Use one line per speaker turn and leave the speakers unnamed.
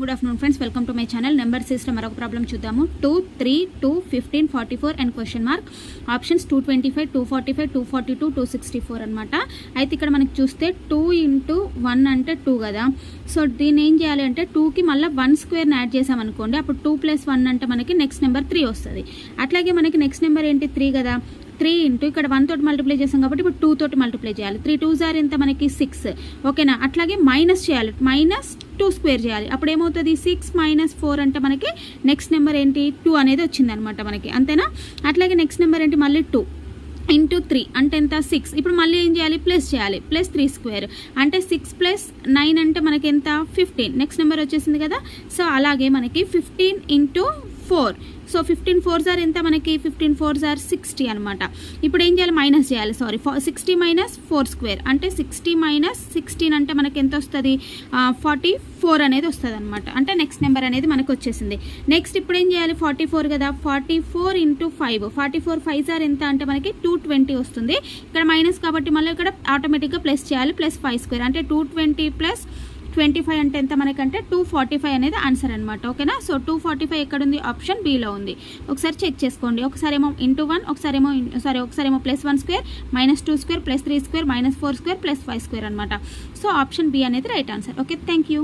Good afternoon friends, welcome to my channel. Number సిరీస్లో మరొక problem చూద్దాము. 2, 3, 2, 15, 44 అండ్ క్వశ్చన్ మార్క్. ఆప్షన్స్ 225, 245, 242, 264 అనమాట. అయితే ఇక్కడ మనకి చూస్తే 2 × 1 అంటే 2 కదా. సో దీన్ని ఏం చేయాలి అంటే 2కి మళ్ళీ 1 స్క్వేర్ని యాడ్ చేసామనుకోండి, అప్పుడు 2 + 1 అంటే మనకి నెక్స్ట్ నెంబర్ 3 వస్తుంది. అట్లాగే మనకి నెక్స్ట్ నెంబర్ ఏంటి 3 కదా. 3 × ఇక్కడ 1 తోటి మల్టిప్లై చేసాం కాబట్టి ఇప్పుడు 2 తోటి మల్టిప్లై చేయాలి. 3 2s ఆర్ ఎంత మనకి 6, ఓకేనా. అట్లాగే మైనస్ చేయాలి, -2 స్క్వేర్ చేయాలి. అప్పుడు ఏమవుతుంది 6 - 4 అంటే మనకి నెక్స్ట్ నెంబర్ ఏంటి 2 అనేది వచ్చింది అనమాట మనకి, అంతేనా. అట్లాగే నెక్స్ట్ నెంబర్ ఏంటి మళ్ళీ 2 × 3 అంటే ఎంత 6. ఇప్పుడు మళ్ళీ ఏం చేయాలి ప్లస్ చేయాలి, +3 స్క్వేర్ అంటే 6 + 9 అంటే మనకి ఎంత 15. నెక్స్ట్ నెంబర్ వచ్చేసింది కదా. సో అలాగే మనకి 15 × 4. సో 15 4s ఆర్ ఎంత మనకి 15 4s ఆర్ 60 అనమాట. ఇప్పుడు ఏం చేయాలి మైనస్ చేయాలి, 60 - 4 స్క్వేర్ అంటే 60 - 16 అంటే మనకి ఎంత వస్తుంది 44 అనేది వస్తుంది అనమాట. అంటే నెక్స్ట్ నెంబర్ అనేది మనకు వచ్చేసింది. నెక్స్ట్ ఇప్పుడు ఏం చేయాలి 44 కదా. 44 × 5, 44 5s ఆర్ ఎంత అంటే మనకి 220 వస్తుంది. ఇక్కడ మైనస్ కాబట్టి మళ్ళీ ఇక్కడ ఆటోమేటిక్గా ప్లస్ చేయాలి, +5 స్క్వేర్ అంటే 220 + 25 అంటే ఎంత మనకంటే 245 అనేది ఆన్సర్ అనమాట, ఓకేనా. సో 245 ఎక్కడుంది ఆప్షన్ బిలో ఉంది. ఒకసారి చెక్ చేసుకోండి. ఒకసారేమో ×1, ఒకసారేమో +1 square, -2 square, +3 square, -4 square, +5 square అనమాట. సో ఆప్షన్ బి అనేది right answer. Okay, thank you.